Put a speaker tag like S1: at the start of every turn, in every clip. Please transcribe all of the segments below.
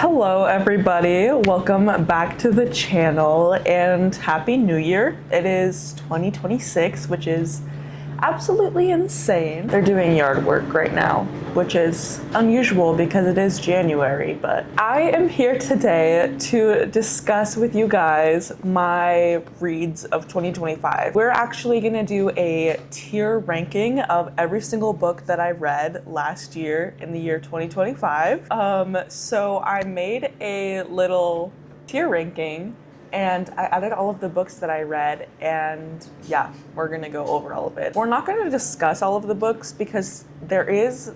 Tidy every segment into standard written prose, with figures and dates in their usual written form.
S1: Hello everybody, welcome back to the channel and Happy New Year. It is 2026, which is absolutely insane. They're doing yard work right now, which is unusual because it is January, but I am here today to discuss with you guys my reads of 2025. We're actually gonna do a tier ranking of every single book that I read last year in the year 2025. So I made a little tier ranking and I added all of the books that I read, and yeah, we're gonna go over all of it. We're not gonna discuss all of the books because there is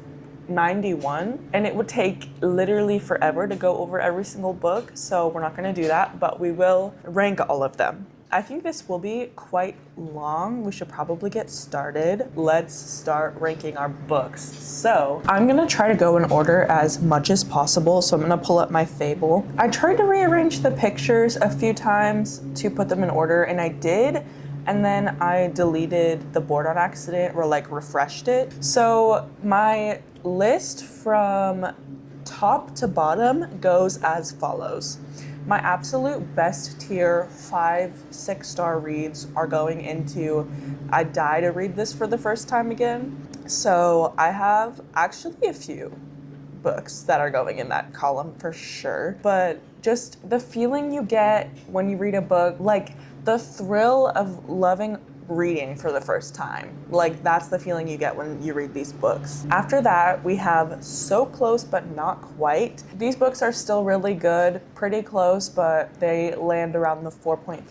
S1: 91 and it would take literally forever to go over every single book, so we're not gonna do that, but we will rank all of them. I think this will be quite long. We should probably get started. Let's start ranking our books. So I'm gonna try to go in order as much as possible. So I'm gonna pull up my Fable. I tried to rearrange the pictures a few times to put them in order, and I did. And then I deleted the board on accident, or like refreshed it. So my list from top to bottom goes as follows. My absolute best tier 5-6-star reads are going into I'd die to read this for the first time again. So I have actually a few books that are going in that column for sure. But just the feeling you get when you read a book, like the thrill of loving reading for the first time. Like that's the feeling you get when you read these books. After that, we have So Close But Not Quite. These books are still really good, pretty close, but they land around the 4.5,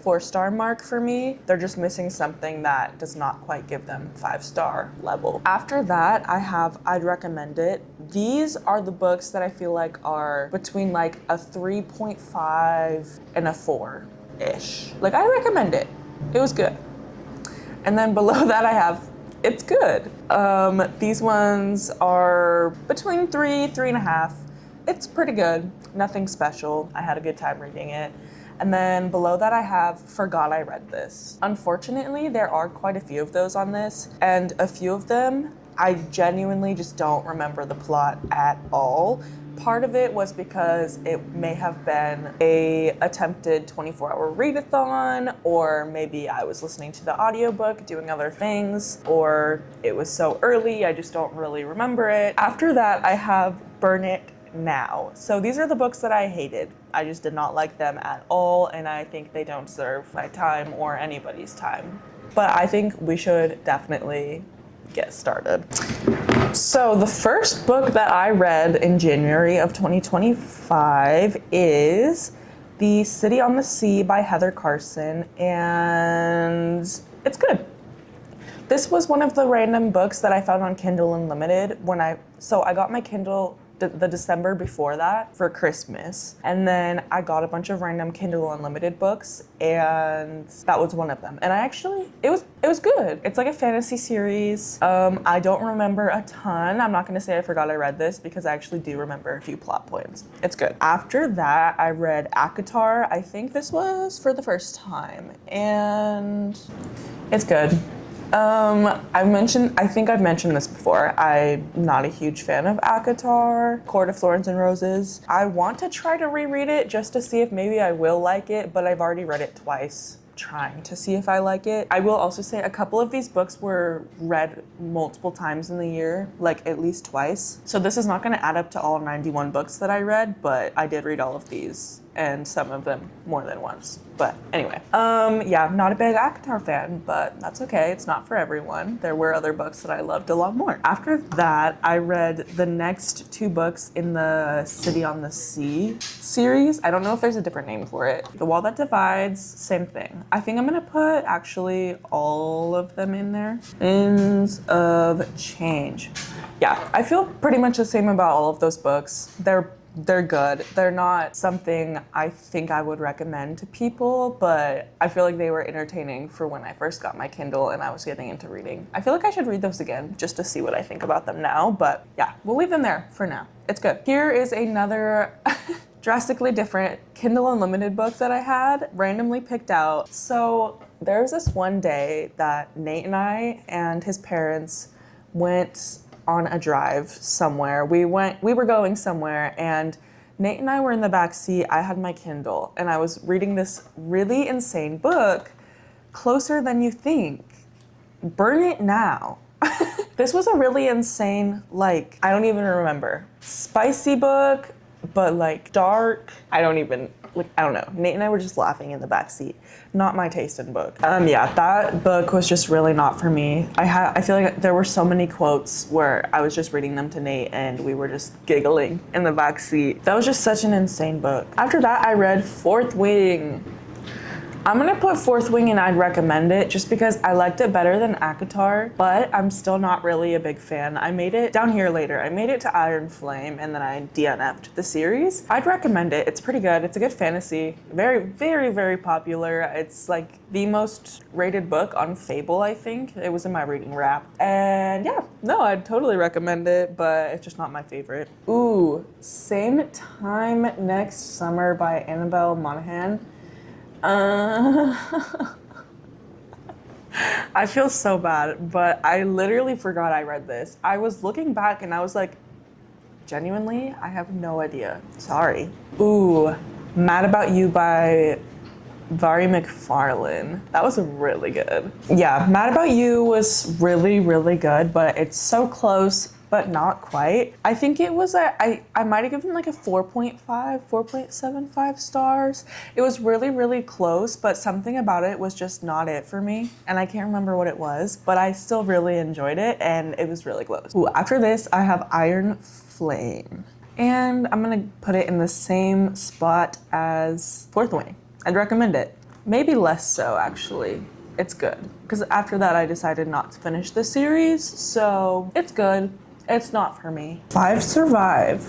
S1: 4-star mark for me. They're just missing something that does not quite give them 5-star level. After that, I have I'd Recommend It. These are the books that I feel like are between like a 3.5 and a 4-ish. Like I recommend it. It was good. And then below that I have It's Good. These ones are between 3.5. It's pretty good, nothing special. I had a good time reading it. And then below that I have Forgot I Read This. Unfortunately, there are quite a few of those on this, and a few of them I genuinely just don't remember the plot at all. Part of it was because it may have been a attempted 24-hour readathon, or maybe I was listening to the audiobook doing other things, or it was so early I just don't really remember it. After that I have Burn It Now. So these are the books that I hated. I just did not like them at all, and I think they don't serve my time or anybody's time. But I think we should definitely get started. So the first book that I read in January of 2025 is The City on the Sea by Heather Carson, and it's good. This was one of the random books that I found on Kindle Unlimited so I got my Kindle the December before that for Christmas, and then I got a bunch of random Kindle Unlimited books, and that was one of them. And it was good. It's like a fantasy series. I don't remember a ton. I'm not gonna say I forgot I read this because I actually do remember a few plot points. It's good. After that, I read ACOTAR. I think this was for the first time, and it's good. I think I've mentioned this before. I'm not a huge fan of ACOTAR, Court of Thorns and Roses. I want to try to reread it just to see if maybe I will like it, but I've already read it twice, trying to see if I like it. I will also say a couple of these books were read multiple times in the year, like at least twice. So this is not going to add up to all 91 books that I read, but I did read all of these, and some of them more than once. But anyway, yeah, I'm not a big ACOTAR fan, but that's okay. It's not for everyone. There were other books that I loved a lot more. After that, I read the next two books in the City on the Sea series. I don't know if there's a different name for it. The Wall That Divides, same thing. I think I'm gonna put actually all of them in there. Winds of Change. Yeah, I feel pretty much the same about all of those books. They're good. They're not something I think I would recommend to people, but I feel like they were entertaining for when I first got my Kindle and I was getting into reading. I feel like I should read those again just to see what I think about them now, but yeah, we'll leave them there for now. It's good. Here is another drastically different Kindle Unlimited book that I had randomly picked out. So there was this one day that Nate and I and his parents went on a drive somewhere. We were going somewhere, and Nate and I were in the back seat. I had my Kindle, and I was reading this really insane book, Closer Than You Think. Burn It Now. This was a really insane, like, I don't even remember. Spicy book, but like dark. I don't know. Nate and I were just laughing in the back seat. Not my taste in book. Yeah, that book was just really not for me. I feel like there were so many quotes where I was just reading them to Nate and we were just giggling in the back seat. That was just such an insane book. After that, I read Fourth Wing. I'm gonna put Fourth Wing and I'd recommend it just because I liked it better than ACOTAR, but I'm still not really a big fan. I made it down here later. I made it to Iron Flame and then I DNF'd the series. I'd recommend it. It's pretty good. It's a good fantasy. Very, very, very popular. It's like the most rated book on Fable, I think. It was in my reading wrap. And yeah, no, I'd totally recommend it, but it's just not my favorite. Ooh, Same Time Next Summer by Annabelle Monaghan. I feel so bad, but I literally forgot I read this. I was looking back and I was like, genuinely, I have no idea. Sorry. Ooh, Mad About You by Vari McFarlane. That was really good. Yeah, Mad About You was really, really good, but it's so close, but not quite. I think it was I might have given like a 4.5, 4.75 stars. It was really, really close, but something about it was just not it for me. And I can't remember what it was, but I still really enjoyed it and it was really close. Ooh, after this, I have Iron Flame. And I'm gonna put it in the same spot as Fourth Wing. I'd recommend it. Maybe less so, actually. It's good. Because after that, I decided not to finish the series, so it's good. It's not for me. Five Survive.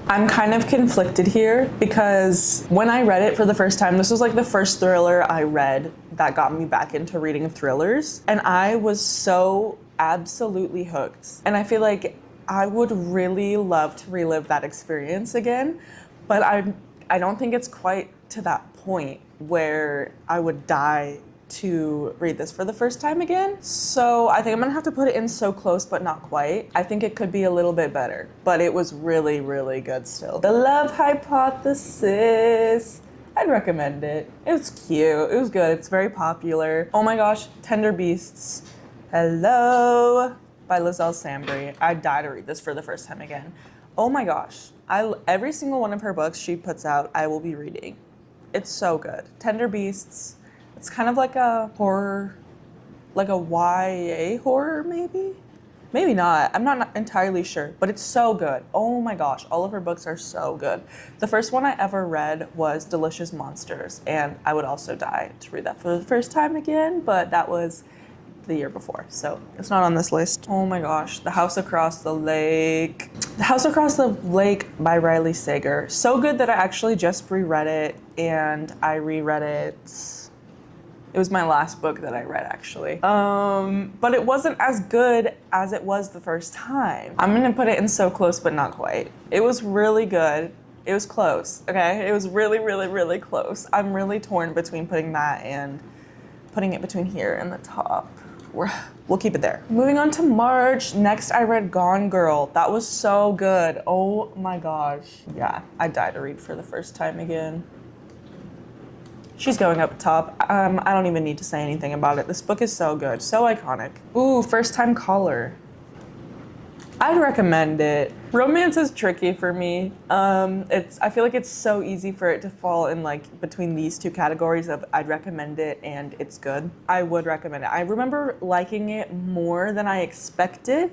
S1: I'm kind of conflicted here because when I read it for the first time, this was like the first thriller I read that got me back into reading thrillers. And I was so absolutely hooked. And I feel like I would really love to relive that experience again, but I don't think it's quite to that point where I would die to read this for the first time again. So I think I'm gonna have to put it in so close, but not quite. I think it could be a little bit better, but it was really, really good still. The Love Hypothesis. I'd recommend it. It was cute. It was good. It's very popular. Oh my gosh, Tender Beasts. Hello by Lizelle Sambry. I'd die to read this for the first time again. Oh my gosh. Every single one of her books she puts out, I will be reading. It's so good. Tender Beasts. It's kind of like a horror, like a YA horror maybe? Maybe not. I'm not entirely sure, but it's so good. Oh my gosh, all of her books are so good. The first one I ever read was Delicious Monsters, and I would also die to read that for the first time again, but that was the year before, so it's not on this list. Oh my gosh, The House Across the Lake. The House Across the Lake by Riley Sager. So good that I actually just reread it, and I reread it. It was my last book that I read, actually. But it wasn't as good as it was the first time. I'm gonna put it in so close, but not quite. It was really good. It was close, okay? It was really, really, really close. I'm really torn between putting that and putting it between here and the top. We'll keep it there. Moving on to March. Next, I read Gone Girl. That was so good. Oh my gosh. Yeah, I died to read for the first time again. She's going up top. I don't even need to say anything about it. This book is so good, so iconic. Ooh, First Time Caller. I'd recommend it. Romance is tricky for me. I feel like it's so easy for it to fall in like between these two categories of I'd recommend it and it's good. I would recommend it. I remember liking it more than I expected,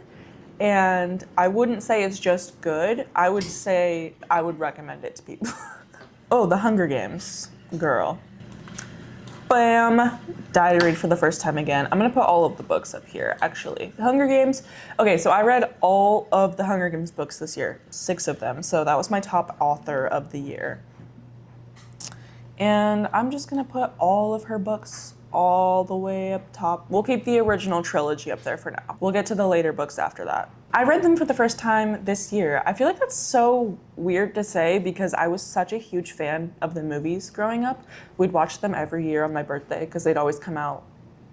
S1: and I wouldn't say it's just good. I would say I would recommend it to people. Oh, The Hunger Games. Girl. Bam. Die to read for the first time again. I'm gonna put all of the books up here, actually. The Hunger Games. Okay, so I read all of the Hunger Games books this year, 6 of them. So that was my top author of the year. And I'm just gonna put all of her books all the way up top. We'll keep the original trilogy up there for now. We'll get to the later books after that. I read them for the first time this year. I feel like that's so weird to say because I was such a huge fan of the movies growing up. We'd watch them every year on my birthday because they'd always come out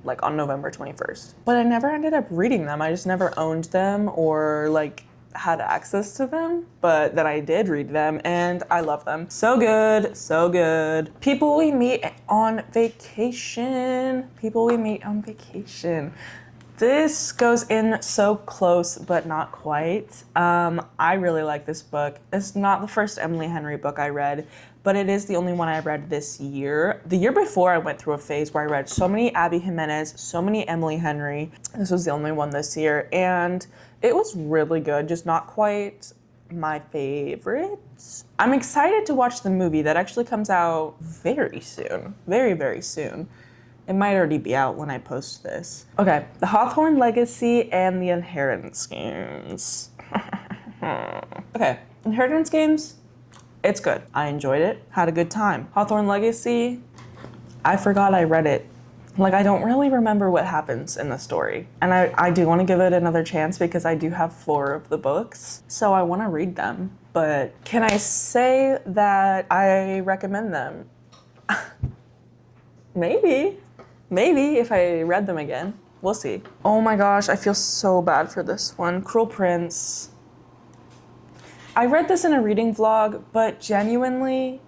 S1: like on November 21st. But I never ended up reading them. I just never owned them or like had access to them, but then I did read them and I love them. So good, so good. People we meet on vacation. People we meet on vacation. This goes in so close, but not quite. I really like this book. It's not the first Emily Henry book I read, but it is the only one I read this year. The year before, I went through a phase where I read so many Abby Jimenez, so many Emily Henry. This was the only one this year, and it was really good, just not quite my favorite. I'm excited to watch the movie that actually comes out very soon, very, very soon. It might already be out when I post this. Okay, The Hawthorne Legacy and The Inheritance Games. Okay, Inheritance Games, it's good. I enjoyed it, had a good time. Hawthorne Legacy, I forgot I read it. Like, I don't really remember what happens in the story. And I do want to give it another chance because I do have 4 of the books, so I want to read them. But can I say that I recommend them? Maybe. Maybe if I read them again. We'll see. Oh my gosh, I feel so bad for this one. Cruel Prince. I read this in a reading vlog, but genuinely,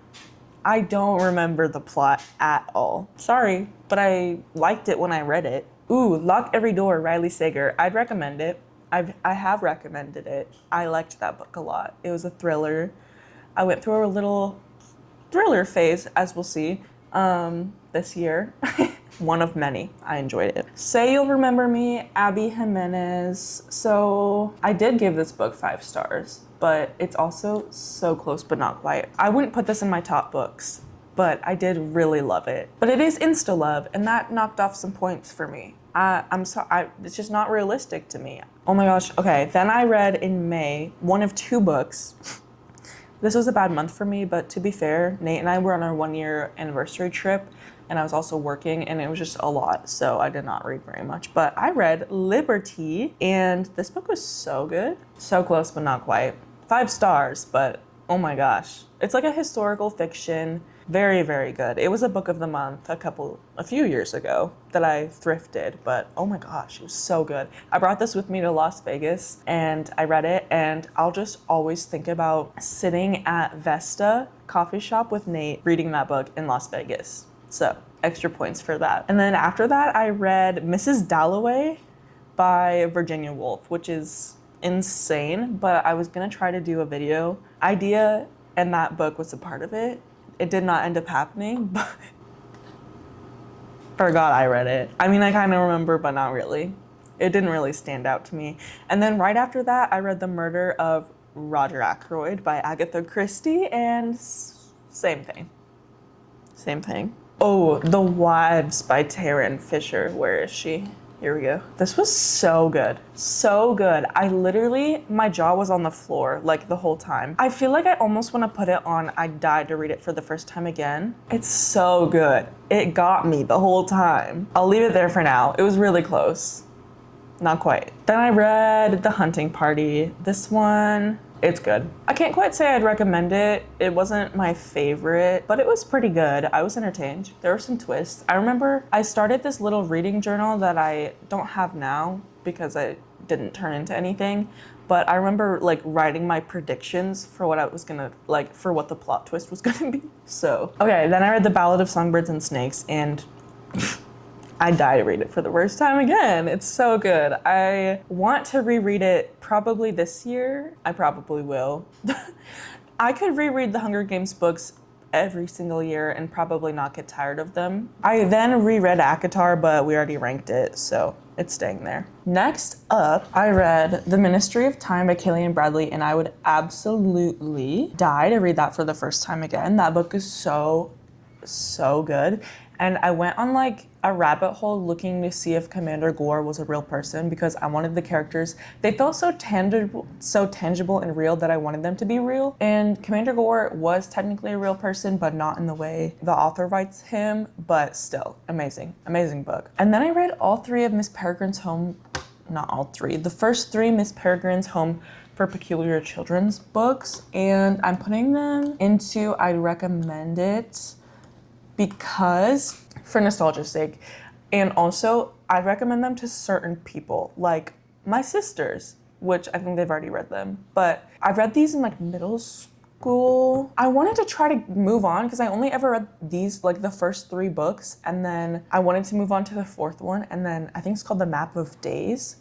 S1: I don't remember the plot at all. Sorry, but I liked it when I read it. Ooh, Lock Every Door, Riley Sager. I'd recommend it. I have recommended it. I liked that book a lot. It was a thriller. I went through a little thriller phase, as we'll see, this year. One of many. I enjoyed it. Say You'll Remember Me, Abby Jimenez. So I did give this book 5 stars, but it's also so close but not quite. I wouldn't put this in my top books, but I did really love it. But it is insta love, and that knocked off some points for me. I'm sorry, it's just not realistic to me. Oh my gosh, okay. Then I read in May one of 2 books. This was a bad month for me, but to be fair, Nate and I were on our 1-year anniversary trip, and I was also working, and it was just a lot, so I did not read very much. But I read Liberty, and this book was so good. So close, but not quite. 5 stars, but oh my gosh. It's like a historical fiction. Very, very good. It was a book of the month a few years ago that I thrifted, but oh my gosh, it was so good. I brought this with me to Las Vegas and I read it, and I'll just always think about sitting at Vesta coffee shop with Nate reading that book in Las Vegas. So extra points for that. And then after that, I read Mrs. Dalloway by Virginia Woolf, which is insane, but I was gonna try to do a video idea and that book was a part of it. It did not end up happening, but forgot I read it. I mean, I kind of remember, but not really. It didn't really stand out to me. And then right after that, I read The Murder of Roger Ackroyd by Agatha Christie, and same thing. Same thing. Oh, The Wives by Taryn Fisher. Where is she? Here we go. This was so good. So good. My jaw was on the floor like the whole time. I feel like I almost want to put it on I Died to read it for the first time again. It's so good. It got me the whole time. I'll leave it there for now. It was really close. Not quite. Then I read The Hunting Party. This one, it's good. I can't quite say I'd recommend it. It wasn't my favorite, but it was pretty good. I was entertained. There were some twists. I remember I started this little reading journal that I don't have now because it didn't turn into anything. But I remember like writing my predictions for what I was gonna for what the plot twist was gonna be. So, okay, then I read The Ballad of Songbirds and Snakes, and I died to read it for the first time again. It's so good. I want to reread it probably this year. I probably will. I could reread the Hunger Games books every single year and probably not get tired of them. I then reread ACOTAR, but we already ranked it, so it's staying there. Next up, I read The Ministry of Time by Killian Bradley, and I would absolutely die to read that for the first time again. That book is so good. And I went on like a rabbit hole looking to see if Commander Gore was a real person because I wanted the characters. They felt so tangible and real that I wanted them to be real. And Commander Gore was technically a real person, but not in the way the author writes him, but still amazing book. And then I read all 3 of Miss Peregrine's Home, not all 3, the first 3 Miss Peregrine's Home for Peculiar Children's books, and I'm putting them into I'd recommend it because for nostalgia's sake, and also I recommend them to certain people, like my sisters. which I think they've already read them. But I read these in like middle school. I wanted to try to move on because I only ever read these, like the first 3 books, and then I wanted to move on to the 4th one, and then I think it's called The Map of Days.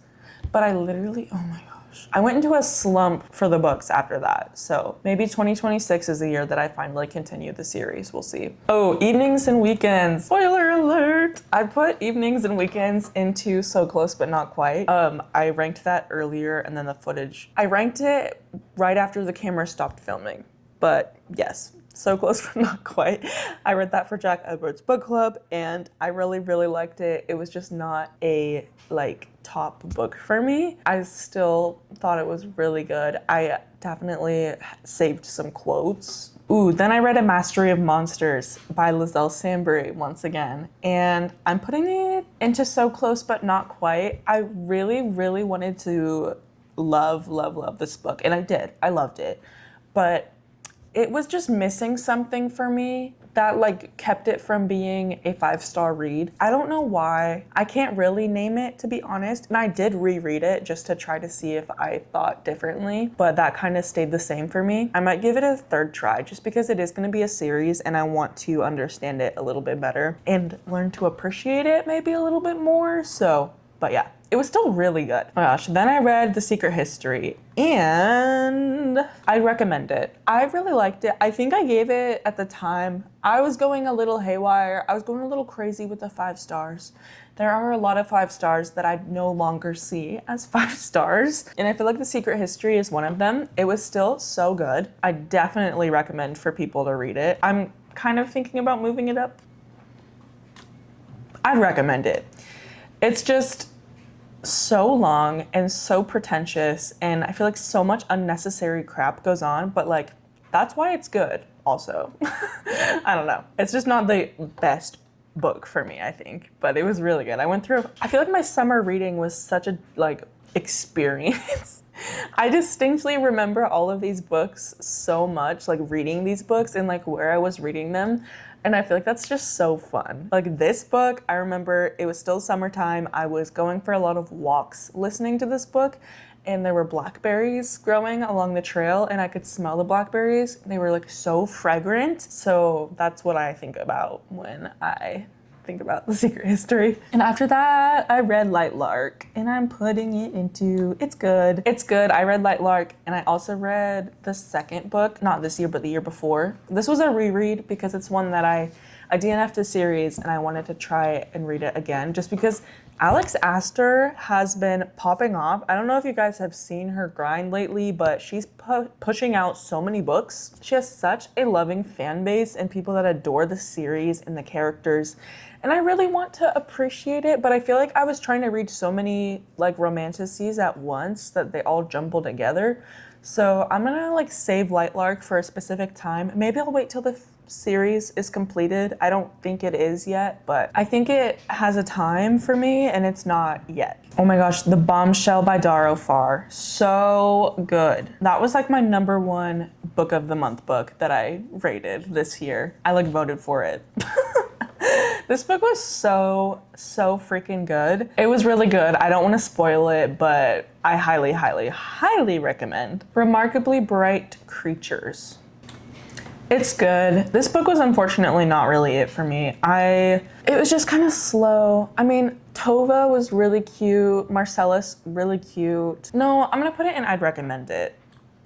S1: But I literally, oh my gosh, I went into a slump for the books after that. So maybe 2026 is the year that I finally continue the series. We'll see. Oh, evenings and weekends. Spoiler alert. I put evenings and weekends into So Close But Not Quite. I ranked that earlier, and then the footage, I ranked it right after the camera stopped filming. But yes, So Close But Not Quite. I read that for Jack Edwards Book Club, and I really, really liked it. It was just not a top book for me. I still thought it was really good. I definitely saved some quotes. Ooh, then I read A Mastery of Monsters by Liselle Sambury once again, and I'm putting it into So Close But Not Quite. I really, really wanted to love this book, and I did. I loved it, but it was just missing something for me that kept it from being a 5-star read. I don't know why. I can't really name it, to be honest. And I did reread it just to try to see if I thought differently, but that kind of stayed the same for me. I might give it a 3rd try just because it is going to be a series and I want to understand it a little bit better and learn to appreciate it maybe a little bit more. So, but yeah. It was still really good. Oh my gosh, then I read The Secret History and I recommend it. I really liked it. I think I gave it at the time, I was going a little haywire. I was going a little crazy with the 5 stars. There are a lot of 5 stars that I no longer see as 5 stars. And I feel like The Secret History is one of them. It was still so good. I definitely recommend for people to read it. I'm kind of thinking about moving it up. I'd recommend it. It's just so long and so pretentious, and I feel like so much unnecessary crap goes on, but that's why it's good also. I don't know. It's just not the best book for me, I think, but it was really good. I feel like my summer reading was such a experience. I distinctly remember all of these books so much, reading these books and where I was reading them. And I feel like that's just so fun. This book, I remember it was still summertime. I was going for a lot of walks listening to this book, and there were blackberries growing along the trail, and I could smell the blackberries. They were so fragrant. So that's what I think about when I think about The Secret History. And after that, I read Light Lark, and I'm putting it into, it's good. It's good. I read Light Lark, and I also read the 2nd book, not this year, but the year before. This was a reread because it's one that I DNF'd the series, and I wanted to try and read it again just because Alex Astor has been popping off. I don't know if you guys have seen her grind lately, but she's pushing out so many books. She has such a loving fan base and people that adore the series and the characters. And I really want to appreciate it, but I feel like I was trying to read so many romanticities at once that they all jumbled together. So I'm gonna save Light Lark for a specific time. Maybe I'll wait till the series is completed. I don't think it is yet, but I think it has a time for me and it's not yet. Oh my gosh, The Bombshell by Dara Farr. So good. That was my number 1 book of the month book that I rated this year. I voted for it. This book was so freaking good. It was really good. I don't want to spoil it, but I highly, highly, highly recommend. Remarkably Bright Creatures. It's good. This book was unfortunately not really it for me. It was just kind of slow. I mean, Tova was really cute. Marcellus, really cute. No, I'm gonna put it in I'd recommend it.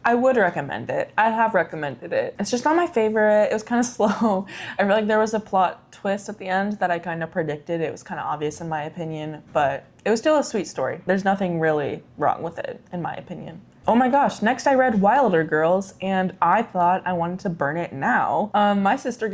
S1: I would recommend it. I have recommended it. It's just not my favorite. It was kind of slow. I feel like there was a plot twist at the end that I kind of predicted. It was kind of obvious in my opinion, but it was still a sweet story. There's nothing really wrong with it, in my opinion. Oh my gosh, next I read Wilder Girls, and I thought I wanted to burn it now. My sister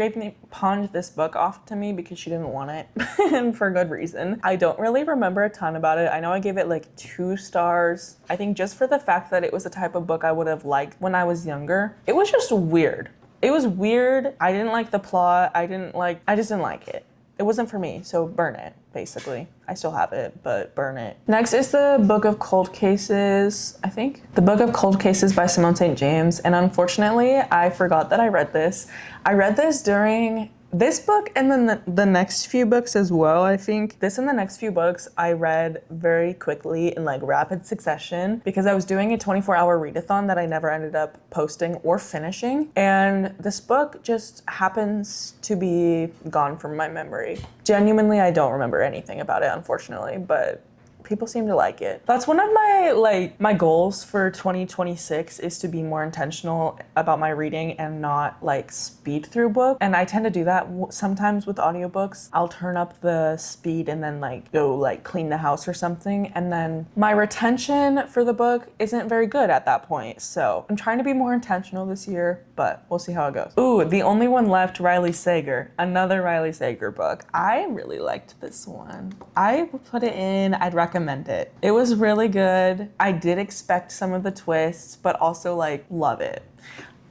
S1: pawned this book off to me because she didn't want it, and for good reason. I don't really remember a ton about it. I know I gave it 2 stars. I think just for the fact that it was the type of book I would have liked when I was younger. It was just weird. It was weird. I didn't like the plot. I just didn't like it. It wasn't for me, so burn it, basically. I still have it, but burn it. Next is the Book of Cold Cases, I think. The Book of Cold Cases by Simone St. James, and unfortunately, I forgot that I read this. I read this during This book and then the next few books as well, I think. This and the next few books I read very quickly in like rapid succession because I was doing a 24-hour readathon that I never ended up posting or finishing. And this book just happens to be gone from my memory. Genuinely, I don't remember anything about it, unfortunately, but people seem to like it. That's one of my goals for 2026 is to be more intentional about my reading and not like speed through book. And I tend to do that sometimes with audiobooks. I'll turn up the speed and then like go like clean the house or something. And then my retention for the book isn't very good at that point. So I'm trying to be more intentional this year, but we'll see how it goes. Ooh, the only one left, Riley Sager. Another Riley Sager book. I really liked this one. I would put it in, I'd recommend it. It was really good. I did expect some of the twists, but also like love it.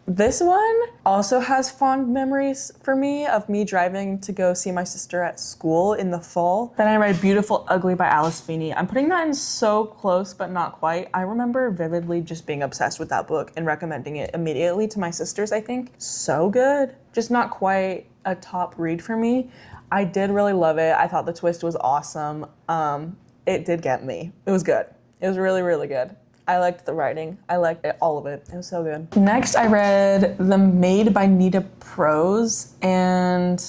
S1: This one also has fond memories for me of me driving to go see my sister at school in the fall. Then I read Beautiful Ugly by Alice Feeney. I'm putting that in so close, but not quite. I remember vividly just being obsessed with that book and recommending it immediately to my sisters, I think. So good. Just not quite a top read for me. I did really love it. I thought the twist was awesome. It did get me. It was good. It was really, really good. I liked the writing. I liked it, all of it. It was so good. Next, I read The Maid by Nita Prose, and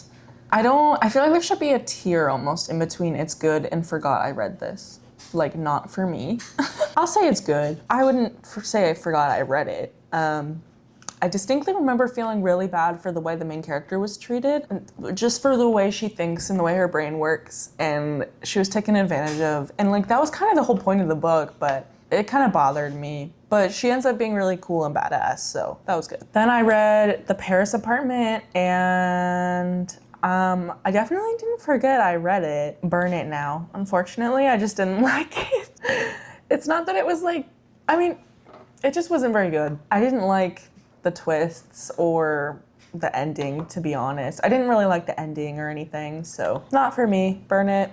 S1: I feel like there should be a tier almost in between It's Good and Forgot I Read This. Like, not for me. I'll say it's good. I wouldn't say I forgot I read it. I distinctly remember feeling really bad for the way the main character was treated, just for the way she thinks and the way her brain works, and she was taken advantage of. And like that was kind of the whole point of the book, but it kind of bothered me. But she ends up being really cool and badass, so that was good. Then I read The Paris Apartment, and I definitely didn't forget I read it. Burn It Now. Unfortunately, I just didn't like it. It's not that it was like, I mean, it just wasn't very good. I didn't like the twists or the ending, to be honest. I didn't really like the ending or anything, so not for me. Burn it.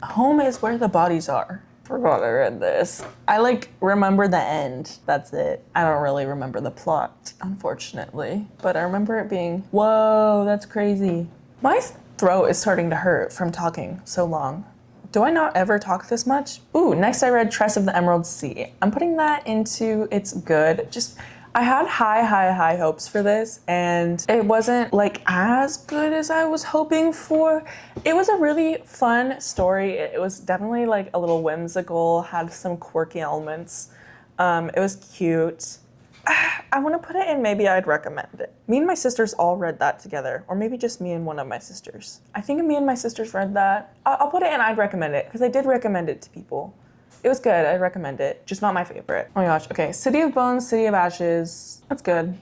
S1: Home is Where the Bodies Are. Forgot I read this. I like remember the end. That's it. I don't really remember the plot, unfortunately, but I remember it being, whoa, that's crazy. My throat is starting to hurt from talking so long. Do I not ever talk this much? Ooh, next I read Tress of the Emerald Sea. I'm putting that into It's Good. I had high hopes for this, and it wasn't like as good as I was hoping for. It was a really fun story. It was definitely like a little whimsical, had some quirky elements. It was cute. I want to put it in maybe I'd recommend it. Me and my sisters all read that together, or maybe just me and one of my sisters. I think me and my sisters read that. I'll put it in I'd recommend it, because I did recommend it to people. It was good, I'd recommend it, just not my favorite. Oh my gosh, okay, City of Bones, City of Ashes, that's good.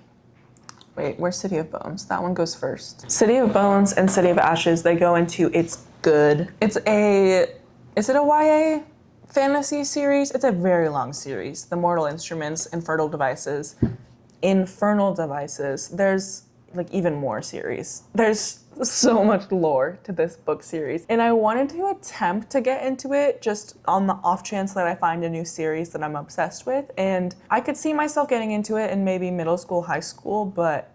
S1: Wait, where's City of Bones? That one goes first. City of Bones and City of Ashes, they go into It's Good. Is it a YA fantasy series? It's a very long series. The Mortal Instruments, Infernal Devices. There's like even more series. There's so much lore to this book series. And I wanted to attempt to get into it just on the off chance that I find a new series that I'm obsessed with. And I could see myself getting into it in maybe middle school, high school, but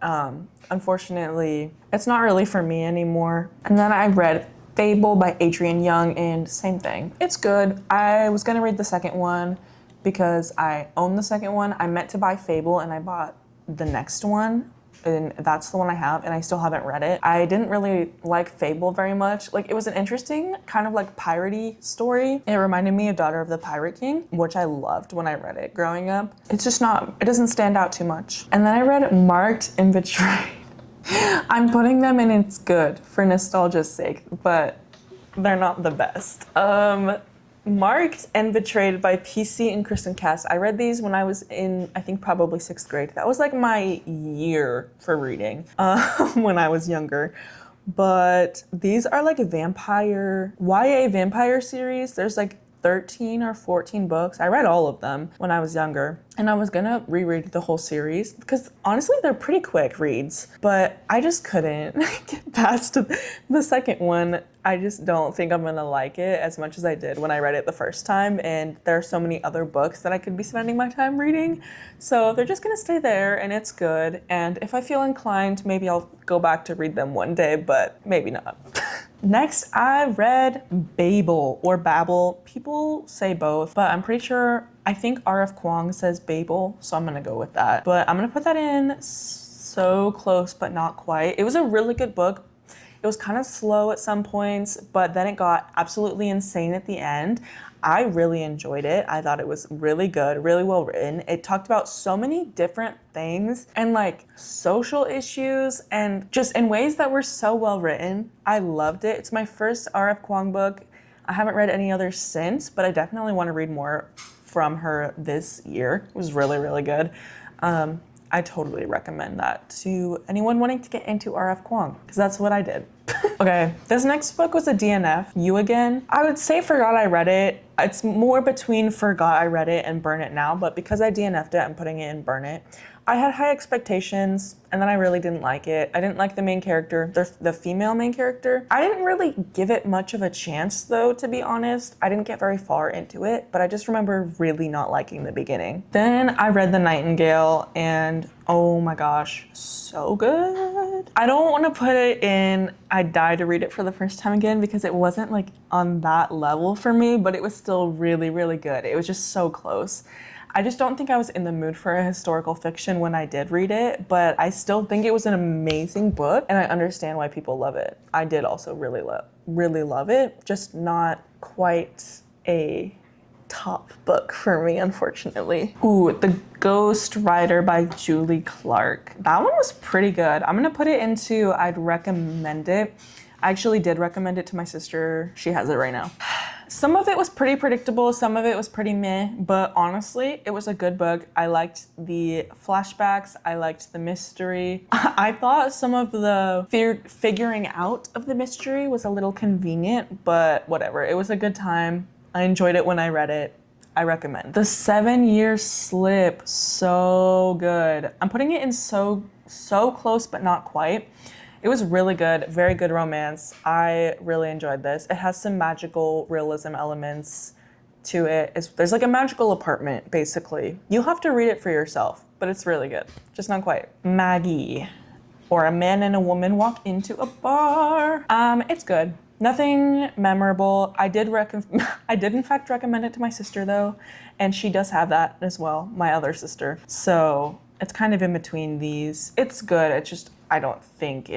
S1: unfortunately, it's not really for me anymore. And then I read Fable by Adrienne Young, and same thing. It's good. I was gonna read the second one because I own the second one. I meant to buy Fable and I bought the next one, and that's the one I have, and I still haven't read it. I didn't really like Fable very much. Like, it was an interesting kind of like piratey story. It reminded me of Daughter of the Pirate King, which I loved when I read it growing up. It's just not, it doesn't stand out too much. And then I read Marked and Betrayed. I'm putting them in It's Good for nostalgia's sake, but they're not the best. Marked and Betrayed by PC and Kristen Cass. I read these when I was in, I think probably 6th grade. That was like my year for reading when I was younger. But these are like a YA vampire series. There's like 13 or 14 books. I read all of them when I was younger, and I was gonna reread the whole series because honestly they're pretty quick reads, but I just couldn't get past the second one. I just don't think I'm gonna like it as much as I did when I read it the first time, and there are so many other books that I could be spending my time reading. So they're just gonna stay there, and it's good. And if I feel inclined, maybe I'll go back to read them one day, but maybe not. Next, I read Babel or Babel. People say both, but I'm pretty sure, I think R.F. Kuang says Babel, so I'm gonna go with that. But I'm gonna put that in so close, but not quite. It was a really good book. It was kind of slow at some points, but then it got absolutely insane at the end. I really enjoyed it. I thought it was really good, really well written. It talked about so many different things and like social issues and just in ways that were so well written. I loved it. It's my first R.F. Kuang book. I haven't read any others since, but I definitely want to read more from her this year. It was really, really good. I totally recommend that to anyone wanting to get into R.F. Kuang, because that's what I did. Okay, this next book was a DNF, You Again. I would say Forgot I Read It. It's more between Forgot I Read It and Burn It Now, but because I DNF'd it, I'm putting it in Burn It. I had high expectations, and then I really didn't like it. I didn't like the main character, the female main character. I didn't really give it much of a chance, though, to be honest. I didn't get very far into it, but I just remember really not liking the beginning. Then I read The Nightingale, and oh my gosh, so good. I don't want to put it in I'd die to read it for the first time again because it wasn't like on that level for me, but it was still really, really good. It was just so close. I just don't think I was in the mood for a historical fiction when I did read it, but I still think it was an amazing book, and I understand why people love it. I did also really love it, just not quite a top book for me, unfortunately. Ooh, The Ghost Rider by Julie Clark. That one was pretty good. I'm gonna put it into I'd recommend it. I actually did recommend it to my sister. She has it right now. Some of it was pretty predictable, some of it was pretty meh, but honestly, it was a good book. I liked the flashbacks, I liked the mystery. I thought some of the figuring out of the mystery was a little convenient, but whatever, it was a good time. I enjoyed it when I read it. I recommend. The 7 Year Slip, so good. I'm putting it in so close, but not quite. It was really good, very good romance. I really enjoyed this. It has some magical realism elements to it. There's like a magical apartment, basically. You'll have to read it for yourself, but it's really good. Just not quite. Maggie, or A Man and a Woman Walk into a Bar. It's good. Nothing memorable. I did in fact recommend it to my sister though, and she does have that as well, my other sister. So it's kind of in between these. It's good, it's just, I think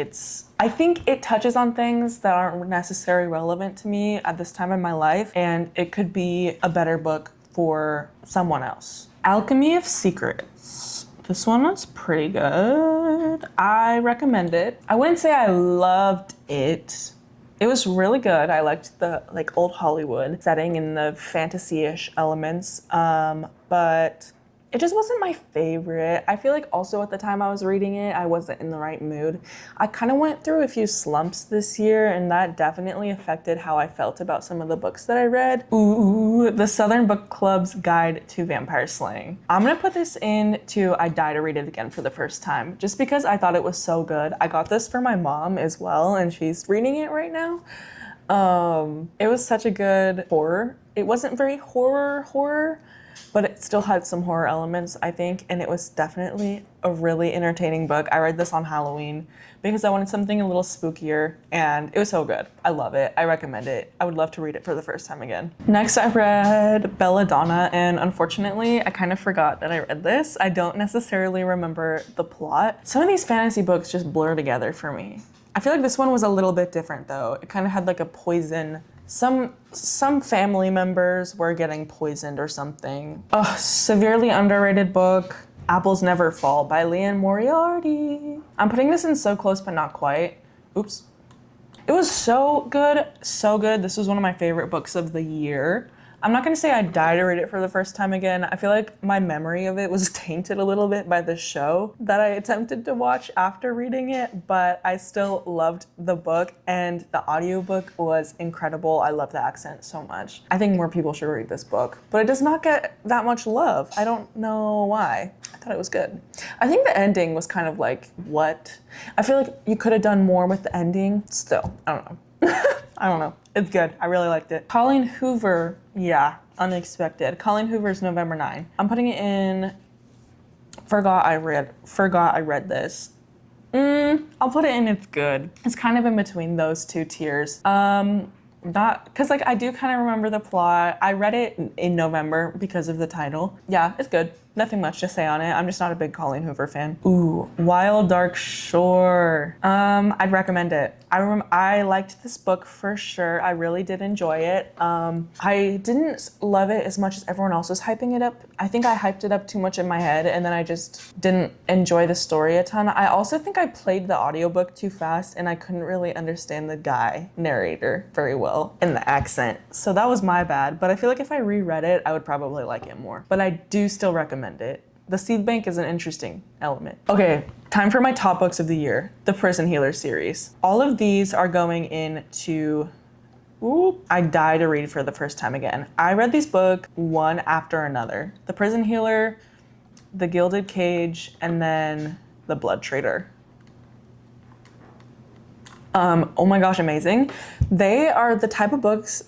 S1: it touches on things that aren't necessarily relevant to me at this time in my life, and it could be a better book for someone else. Alchemy of Secrets. This one was pretty good. I recommend it. I wouldn't say I loved it. It was really good. I liked the like old Hollywood setting and the fantasy-ish elements, but it just wasn't my favorite. I feel like also at the time I was reading it, I wasn't in the right mood. I kind of went through a few slumps this year, and that definitely affected how I felt about some of the books that I read. Ooh, The Southern Book Club's Guide to Vampire Slaying. I'm gonna put this in to I'd die to read it again for the first time, just because I thought it was so good. I got this for my mom as well, and she's reading it right now. It was such a good horror. It wasn't very horror, but it still had some horror elements, I think, and it was definitely a really entertaining book. I read this on Halloween because I wanted something a little spookier, and it was so good. I love it. I recommend it. I would love to read it for the first time again. Next, I read Belladonna, and unfortunately, I kind of forgot that I read this. I don't necessarily remember the plot. Some of these fantasy books just blur together for me. I feel like this one was a little bit different, though. It kind of had like a poison. Some family members were getting poisoned or something. Oh, severely underrated book, Apples Never Fall by Liane Moriarty. I'm putting this in so close but not quite. Oops. It was so good, so good. This was one of my favorite books of the year. I'm not gonna say I died to read it for the first time again. I feel like my memory of it was tainted a little bit by the show that I attempted to watch after reading it, but I still loved the book, and the audiobook was incredible. I love the accent so much. I think more people should read this book, but it does not get that much love. I don't know why. I thought it was good. I think the ending was kind of like, what? I feel like you could have done more with the ending. Still, I don't know. I don't know. It's good. I really liked it. Colleen Hoover, yeah, unexpected. Colleen Hoover's November 9. I'm putting it in forgot I read this. I'll put it in it's good. It's kind of in between those two tiers. Not because like I do kind of remember the plot. I read it in November because of the title. Yeah, it's good. Nothing much to say on it. I'm just not a big Colleen Hoover fan. Ooh, Wild Dark Shore. I'd recommend it. I liked this book for sure. I really did enjoy it. I didn't love it as much as everyone else was hyping it up. I think I hyped it up too much in my head, and then I just didn't enjoy the story a ton. I also think I played the audiobook too fast, and I couldn't really understand the guy narrator very well in the accent. So that was my bad, but I feel like if I reread it, I would probably like it more. But I do still recommend it. The Seed Bank is an interesting element. Okay, time for my top books of the year. The Prison Healer series. All of these are going into, I die to read for the first time again. I read these books one after another. The Prison Healer, The Gilded Cage, and then The Blood Trader. Oh my gosh, amazing. They are the type of books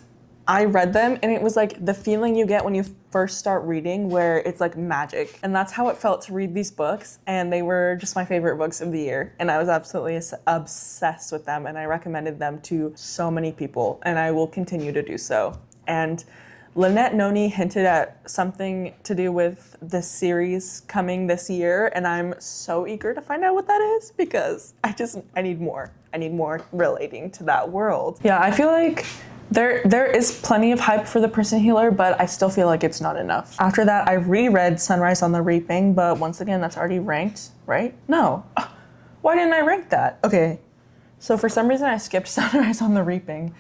S1: I read them, and it was like the feeling you get when you first start reading where it's like magic. And that's how it felt to read these books, and they were just my favorite books of the year. And I was absolutely obsessed with them, and I recommended them to so many people, and I will continue to do so. And Lynette Noni hinted at something to do with this series coming this year, and I'm so eager to find out what that is because I need more. I need more relating to that world. Yeah, I feel like there is plenty of hype for The Prison Healer, but I still feel like it's not enough. After that, I reread Sunrise on the Reaping, but once again, that's already ranked, right? No. Why didn't I rank that? Okay, so for some reason I skipped Sunrise on the Reaping,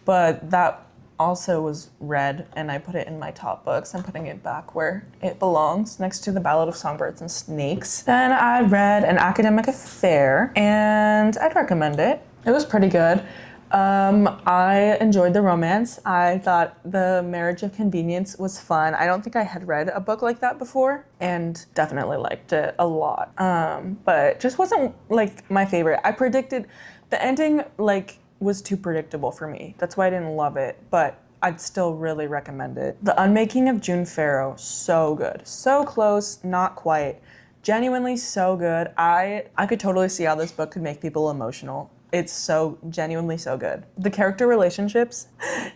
S1: but that also was read, and I put it in my top books. I'm putting it back where it belongs, next to The Ballad of Songbirds and Snakes. Then I read An Academic Affair, and I'd recommend it. It was pretty good. I enjoyed the romance. I thought The Marriage of Convenience was fun. I don't think I had read a book like that before, and definitely liked it a lot. But just wasn't like my favorite. I predicted the ending was too predictable for me. That's why I didn't love it, but I'd still really recommend it. The Unmaking of June Farrow, so good. So close, not quite. Genuinely so good. I could totally see how this book could make people emotional. It's so genuinely so good. The character relationships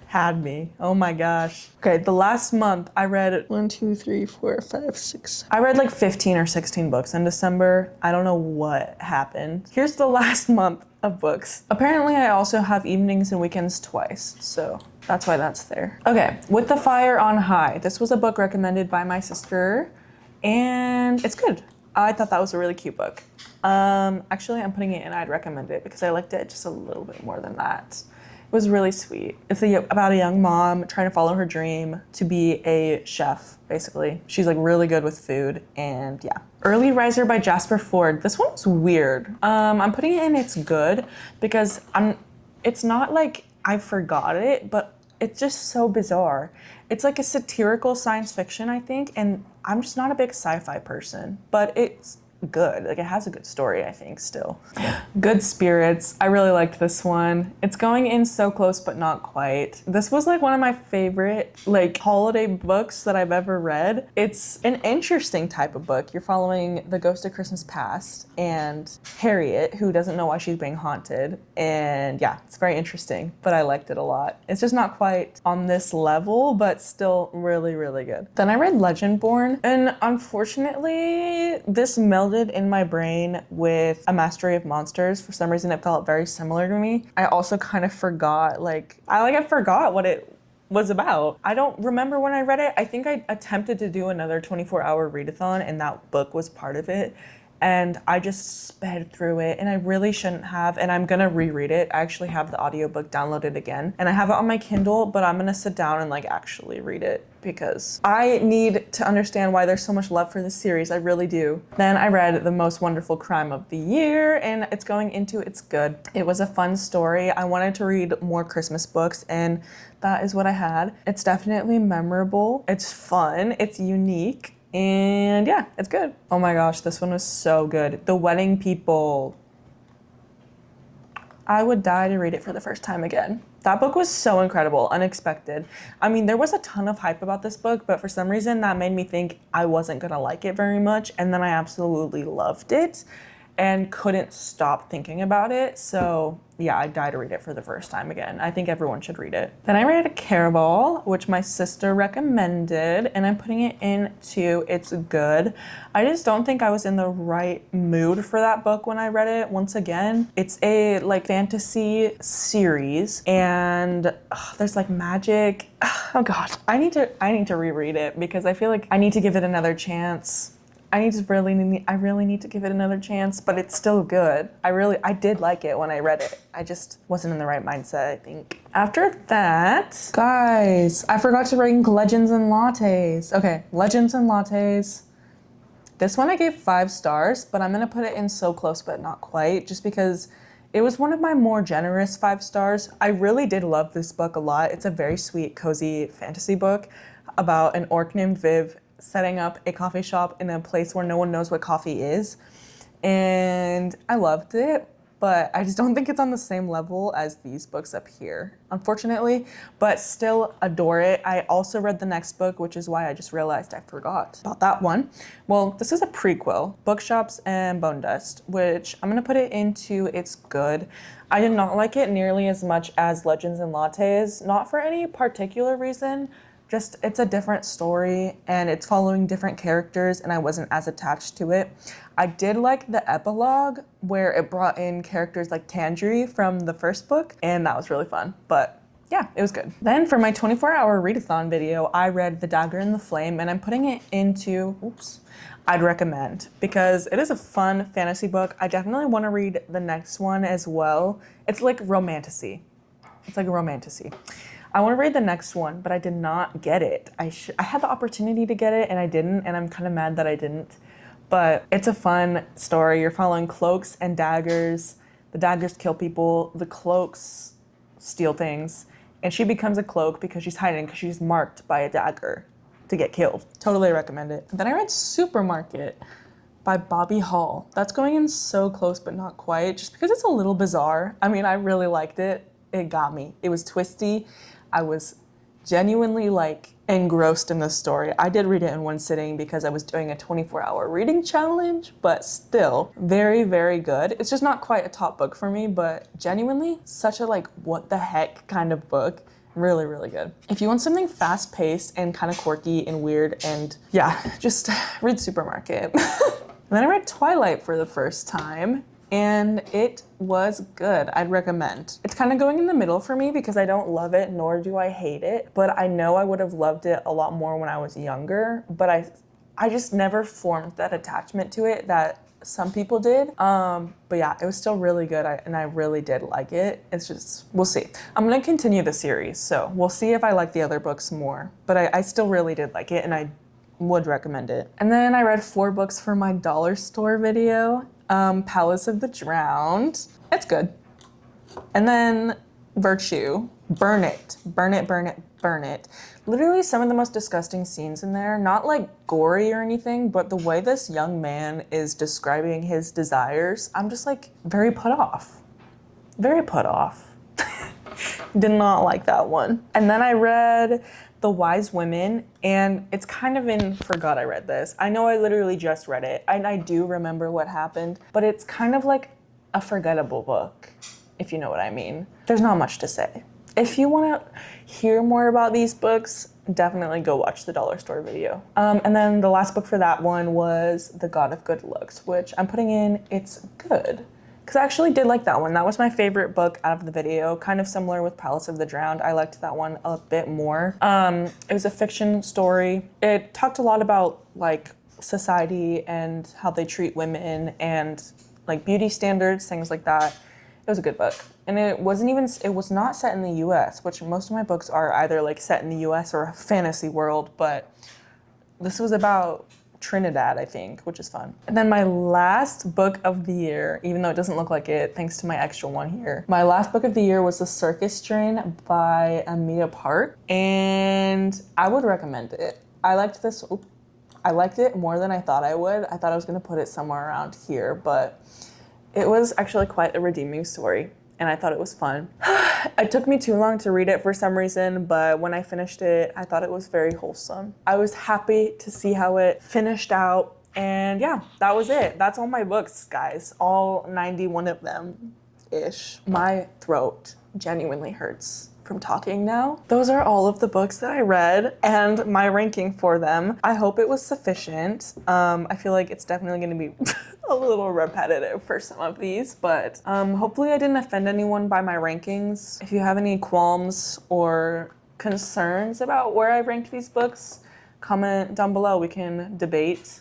S1: had me. Oh my gosh. Okay, the last month I read 1, 2, 3, 4, 5, 6. I read like 15 or 16 books in December. I don't know what happened. Here's the last month of books. Apparently I also have evenings and weekends twice, so that's why that's there. Okay, With the Fire on High. This was a book recommended by my sister, and it's good. I thought that was a really cute book. Actually, I'm putting it in I'd recommend it because I liked it just a little bit more than that. It was really sweet. It's about a young mom trying to follow her dream to be a chef, basically. She's like really good with food, and yeah. Early Riser by Jasper Fforde. This one was weird. I'm putting it in it's good because it's not like I forgot it, but it's just so bizarre. It's like a satirical science fiction, I think, and I'm just not a big sci-fi person, but it's good. Like, it has a good story, I think, still. Good Spirits. I really liked this one. It's going in so close, but not quite. This was like one of my favorite holiday books that I've ever read. It's an interesting type of book. You're following the ghost of Christmas Past and Harriet, who doesn't know why she's being haunted. And yeah, it's very interesting, but I liked it a lot. It's just not quite on this level, but still really, really good. Then I read Legendborn, and unfortunately, this melded in my brain with A Mastery of Monsters. For some reason, it felt very similar to me. I also kind of forgot, I forgot what it was about. I don't remember when I read it. I think I attempted to do another 24-hour readathon, and that book was part of it. and I just sped through it, and I really shouldn't have, and I'm gonna reread it. I actually have the audiobook downloaded again, and I have it on my Kindle, but I'm gonna sit down and like actually read it because I need to understand why there's so much love for this series. I really do. Then I read The Most Wonderful Crime of the Year, and it's going into It's Good. It was a fun story. I wanted to read more Christmas books, and that is what I had. It's definitely memorable. It's fun. It's unique. And yeah, it's good. Oh my gosh, this one was so good. The Wedding People. I would die to read it for the first time again. That book was so incredible, unexpected. I mean, there was a ton of hype about this book, but for some reason that made me think I wasn't gonna like it very much, and then I absolutely loved it and couldn't stop thinking about it. So yeah, I'd die to read it for the first time again. I think everyone should read it. Then I read Caraval, which my sister recommended, and I'm putting it into It's Good. I just don't think I was in the right mood for that book when I read it. Once again, it's a like fantasy series, and there's like magic. Oh gosh, I need to reread it because I feel like I need to give it another chance. I really need to give it another chance, but it's still good. I did like it when I read it. I just wasn't in the right mindset, I think. After that, guys, I forgot to rank Legends and Lattes. Okay, Legends and Lattes. This one I gave 5 stars, but I'm gonna put it in So Close But Not Quite, just because it was one of my more generous 5 stars. I really did love this book a lot. It's a very sweet, cozy fantasy book about an orc named Viv setting up a coffee shop in a place where no one knows what coffee is. And I loved it, but I just don't think it's on the same level as these books up here, unfortunately, but still adore it. I also read the next book, which is why I just realized I forgot about that one. Well, this is a prequel, Bookshops and Bone Dust, which I'm gonna put it into It's Good. I did not like it nearly as much as Legends and Lattes, not for any particular reason, just it's a different story and it's following different characters, and I wasn't as attached to it. I did like the epilogue where it brought in characters like Tanjiri from the first book, and that was really fun, but yeah, it was good. Then for my 24-hour readathon video, I read The Dagger and the Flame, and I'm putting it into, I'd recommend, because it is a fun fantasy book. I definitely want to read the next one as well. It's like romantasy. It's like a romantasy. I want to read the next one, but I did not get it. I had the opportunity to get it and I didn't, and I'm kind of mad that I didn't. But it's a fun story. You're following cloaks and daggers. The daggers kill people, the cloaks steal things, and she becomes a cloak because she's hiding because she's marked by a dagger to get killed. Totally recommend it. Then I read Supermarket by Bobby Hall. That's going in So Close But Not Quite, just because it's a little bizarre. I mean, I really liked it. It got me. It was twisty. I was genuinely like engrossed in the story. I did read it in one sitting because I was doing a 24-hour reading challenge, but still very, very good. It's just not quite a top book for me, but genuinely such a like what the heck kind of book. Really, really good. If you want something fast paced and kind of quirky and weird, and yeah, just read Supermarket. And then I read Twilight for the first time, and it was good. I'd recommend. It's kind of going in the middle for me because I don't love it, nor do I hate it, but I know I would have loved it a lot more when I was younger, but I just never formed that attachment to it that some people did. But yeah, it was still really good, and I really did like it. It's just, we'll see. I'm gonna continue the series, so we'll see if I like the other books more, but I still really did like it, and I would recommend it. And then I read 4 books for my dollar store video. Palace of the Drowned. It's good. And then Virtue. Burn It. Burn It, Burn It, Burn It. Literally some of the most disgusting scenes in there. Not like gory or anything, but the way this young man is describing his desires, I'm just like very put off. Very put off. Did not like that one. And then I read The Wise Women, and it's kind of in forgot I read this. I know I literally just read it, and I do remember what happened, but it's kind of like a forgettable book, if you know what I mean. There's not much to say. If you want to hear more about these books, definitely go watch the dollar store video. And then the last book for that one was The God of Good Looks, which I'm putting in It's Good. Because I actually did like that one. That was my favorite book out of the video, kind of similar with Palace of the Drowned. I liked that one a bit more. It was a fiction story. It talked a lot about like society and how they treat women and like beauty standards, things like that. It was a good book. And it was not set in the US, which most of my books are either like set in the US or a fantasy world, but this was about Trinidad, I think, which is fun. And then my last book of the year, even though it doesn't look like it, thanks to my extra one here. My last book of the year was The Circus Train by Amita Park, and I would recommend it. I liked this. I liked it more than I thought I would. I thought I was gonna put it somewhere around here, but it was actually quite a redeeming story, and I thought it was fun. It took me too long to read it for some reason, but when I finished it, I thought it was very wholesome. I was happy to see how it finished out, and yeah, that was it. That's all my books, guys. All 91 of them-ish. My throat genuinely hurts from talking now. Those are all of the books that I read and my ranking for them. I hope it was sufficient. I feel like it's definitely gonna be a little repetitive for some of these, but hopefully I didn't offend anyone by my rankings. If you have any qualms or concerns about where I ranked these books, comment down below. We can debate.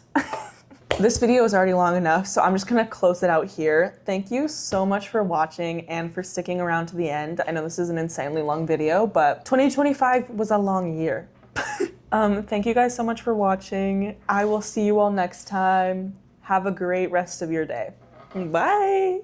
S1: This video is already long enough, so I'm just gonna close it out here. Thank you so much for watching and for sticking around to the end. I know this is an insanely long video, but 2025 was a long year. Thank you guys so much for watching. I will see you all next time. Have a great rest of your day. Bye.